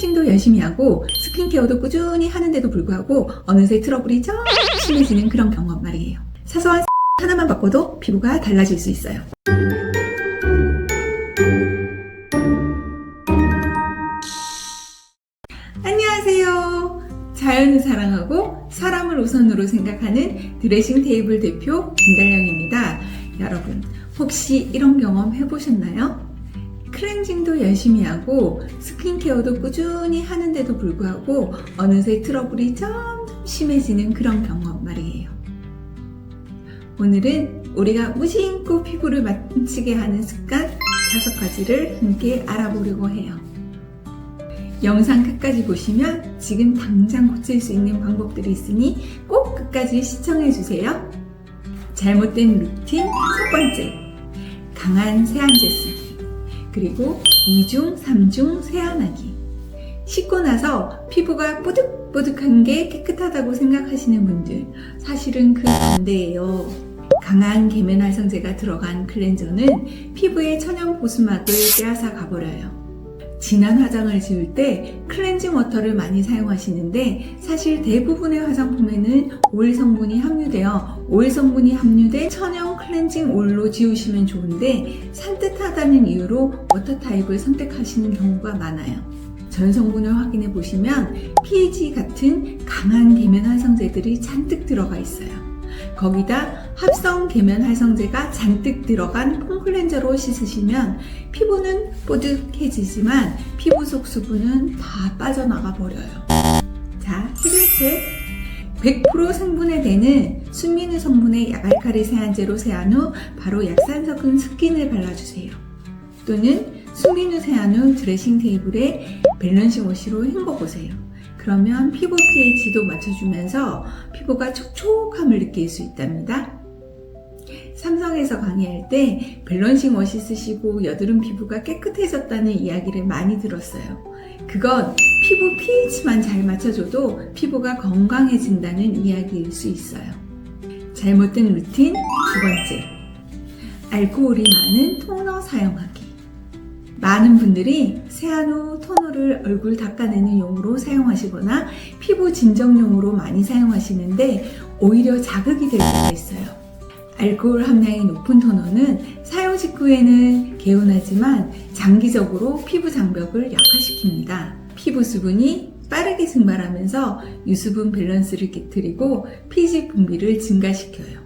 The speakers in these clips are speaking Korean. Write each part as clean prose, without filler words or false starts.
클렌징도 열심히 하고 스킨케어도 꾸준히 하는데도 불구하고 어느새 트러블이 좀 심해지는 그런 경험 말이에요. 사소한 하나만 바꿔도 피부가 달라질 수 있어요. 안녕하세요. 자연을 사랑하고 사람을 우선으로 생각하는 드레싱 테이블 대표 김달령입니다. 여러분, 혹시 이런 경험 해보셨나요? 클렌징도 열심히 하고 스킨케어도 꾸준히 하는데도 불구하고 어느새 트러블이 점점 심해지는 그런 경험 말이에요. 오늘은 우리가 무심코 피부를 망치게 하는 습관 5가지를 함께 알아보려고 해요. 영상 끝까지 보시면 지금 당장 고칠 수 있는 방법들이 있으니 꼭 끝까지 시청해주세요. 잘못된 루틴 첫 번째, 강한 세안제 쓰기. 그리고 2중, 3중 세안하기. 씻고 나서 피부가 뽀득뽀득한 게 깨끗하다고 생각하시는 분들, 사실은 그 반대예요. 강한 계면활성제가 들어간 클렌저는 피부의 천연 보습막을 빼앗아 가버려요. 진한 화장을 지울 때 클렌징 워터를 많이 사용하시는데 사실 대부분의 화장품에는 오일 성분이 함유되어 오일 성분이 함유된 천연 클렌징 오일로 지우시면 좋은데 산뜻하다는 이유로 워터 타입을 선택하시는 경우가 많아요. 전 성분을 확인해 보시면 PG 같은 강한 계면 활성제들이 잔뜩 들어가 있어요. 거기다 합성 계면 활성제가 잔뜩 들어간 폼 클렌저로 씻으시면 피부는 뽀득해지지만 피부 속 수분은 다 빠져나가 버려요. 자, 해결책. 100% 생분해되는 순민유 성분의 야갈카리 세안제로 세안 후 바로 약산 섞은 스킨을 발라주세요. 또는 순민유 세안 후 드레싱 테이블에 밸런싱 워시로 헹궈보세요. 그러면 피부 pH도 맞춰주면서 피부가 촉촉함을 느낄 수 있답니다. 삼성에서 강의할 때 밸런싱 워시 쓰시고 여드름 피부가 깨끗해졌다는 이야기를 많이 들었어요. 그건 피부 pH만 잘 맞춰줘도 피부가 건강해진다는 이야기일 수 있어요. 잘못된 루틴 두 번째, 알코올이 많은 토너 사용하기. 많은 분들이 세안 후 토너를 얼굴 닦아내는 용으로 사용하시거나 피부 진정용으로 많이 사용하시는데 오히려 자극이 될 때가 있어요. 알코올 함량이 높은 토너는 사용 직후에는 개운하지만 장기적으로 피부 장벽을 약화시킵니다. 피부 수분이 빠르게 증발하면서 유수분 밸런스를 깨트리고 피지 분비를 증가시켜요.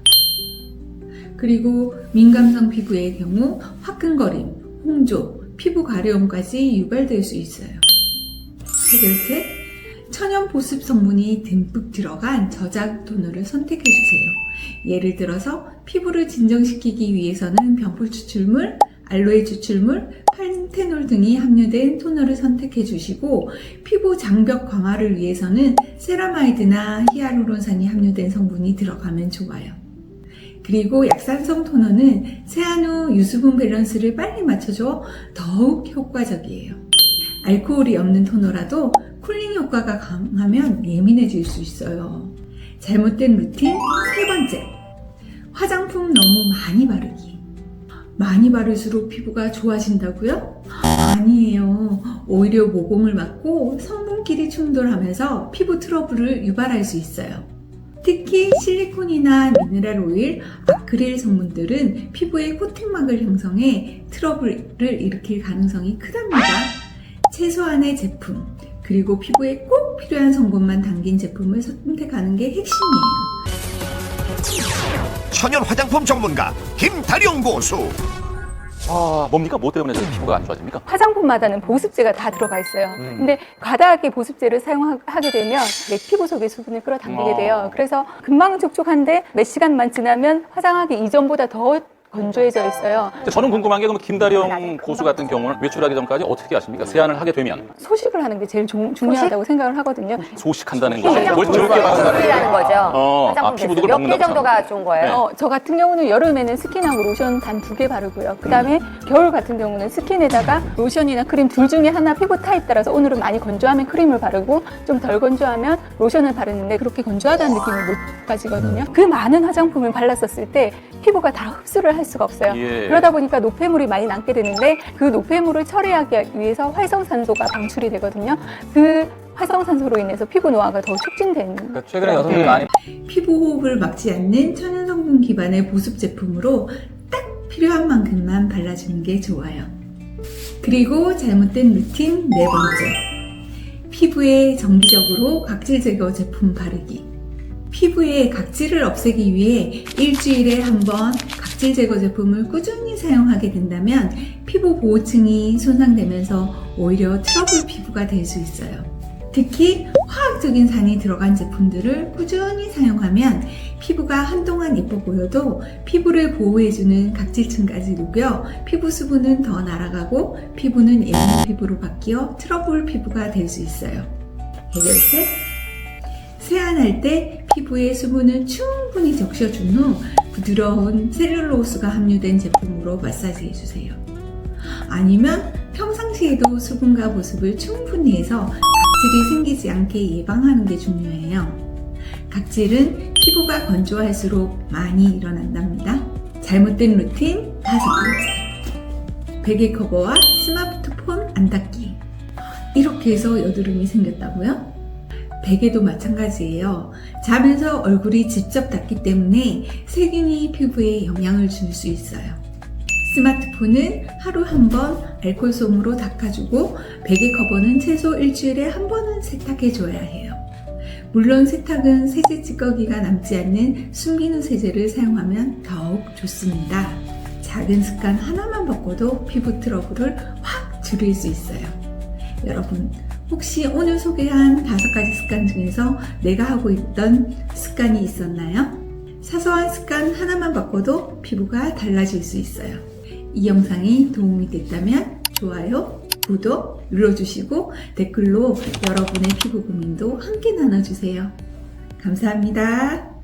그리고 민감성 피부의 경우 화끈거림, 홍조, 피부 가려움까지 유발될 수 있어요. 해결책, 천연 보습 성분이 듬뿍 들어간 저자극 토너를 선택해주세요. 예를 들어서 피부를 진정시키기 위해서는 병풀 추출물, 알로에 추출물, 판테놀 등이 함유된 토너를 선택해주시고 피부 장벽 강화를 위해서는 세라마이드나 히알루론산이 함유된 성분이 들어가면 좋아요. 그리고 약산성 토너는 세안 후 유수분 밸런스를 빨리 맞춰줘 더욱 효과적이에요. 알코올이 없는 토너라도 쿨링 효과가 강하면 예민해질 수 있어요. 잘못된 루틴 세 번째, 화장품 너무 많이 바르기. 많이 바를수록 피부가 좋아진다고요? 아니에요. 오히려 모공을 막고 성분끼리 충돌하면서 피부 트러블을 유발할 수 있어요. 특히 실리콘이나 미네랄 오일, 아크릴 성분들은 피부에 코팅막을 형성해 트러블을 일으킬 가능성이 크답니다. 최소한의 제품, 그리고 피부에 꼭 필요한 성분만 담긴 제품을 선택하는 게 핵심이에요. 천연 화장품 전문가 김달령 고수. 뭡니까? 뭐 때문에 피부가 안 좋아집니까? 화장품마다는 보습제가 다 들어가 있어요. 근데 과다하게 보습제를 사용하게 되면 내 피부 속의 수분을 끌어당기게 돼요. 그래서 금방 촉촉한데 몇 시간만 지나면 화장하기 이전보다 더 건조해져 있어요. 저는 궁금한 게 그럼 김달령 고수 같은 경우는 외출하기 전까지 어떻게 하십니까? 세안을 하게 되면 소식을 하는 게 제일 중요하다고 생각을 하거든요. 소식한다는 것이 뭘 저렇게 라는 거죠. 피부도 몇 개 정도가 좋은 거예요? 저 같은 경우는 여름에는 스킨하고 로션 단 2개 바르고요. 그 다음에 겨울 같은 경우는 스킨에다가 로션이나 크림 둘 중에 하나 피부 타입 따라서 오늘은 많이 건조하면 크림을 바르고 좀 덜 건조하면 로션을 바르는데 그렇게 건조하다는 느낌을 못 가지거든요. 그 많은 화장품을 발랐었을 때 피부가 다 흡수를 할 수가 없어요. 예. 그러다 보니까 노폐물이 많이 남게 되는데 그 노폐물을 처리하기 위해서 활성산소가 방출이 되거든요. 그 활성산소로 인해서 피부 노화가 더 촉진되는. 그러니까 최근에 여성들이 많이 피부 호흡을 막지 않는 천연 성분 기반의 보습 제품으로 딱 필요한 만큼만 발라주는 게 좋아요. 그리고 잘못된 루틴 네 번째. 피부에 정기적으로 각질 제거 제품 바르기. 피부의 각질을 없애기 위해 일주일에 한 번 각질 제거 제품을 꾸준히 사용하게 된다면 피부 보호층이 손상되면서 오히려 트러블 피부가 될 수 있어요. 특히 화학적인 산이 들어간 제품들을 꾸준히 사용하면 피부가 한동안 예뻐 보여도 피부를 보호해주는 각질층까지 녹여 피부 수분은 더 날아가고 피부는 예민 피부로 바뀌어 트러블 피부가 될 수 있어요. 해결책? 세안할 때 피부에 수분을 충분히 적셔준 후 부드러운 셀룰로스가 함유된 제품으로 마사지 해주세요. 아니면 평상시에도 수분과 보습을 충분히 해서 각질이 생기지 않게 예방하는 게 중요해요. 각질은 피부가 건조할수록 많이 일어난답니다. 잘못된 루틴 5번째. 베개 커버와 스마트폰 안 닦기. 이렇게 해서 여드름이 생겼다고요? 베개도 마찬가지예요. 자면서 얼굴이 직접 닿기 때문에 세균이 피부에 영향을 줄 수 있어요. 스마트폰은 하루 한 번 알콜솜으로 닦아주고 베개 커버는 최소 일주일에 한 번은 세탁해줘야 해요. 물론 세탁은 세제 찌꺼기가 남지 않는 숨기는 세제를 사용하면 더욱 좋습니다. 작은 습관 하나만 바꿔도 피부 트러블을 확 줄일 수 있어요. 여러분, 혹시 오늘 소개한 5가지 습관 중에서 내가 하고 있던 습관이 있었나요? 사소한 습관 하나만 바꿔도 피부가 달라질 수 있어요. 이 영상이 도움이 됐다면 좋아요, 구독 눌러주시고 댓글로 여러분의 피부 고민도 함께 나눠주세요. 감사합니다.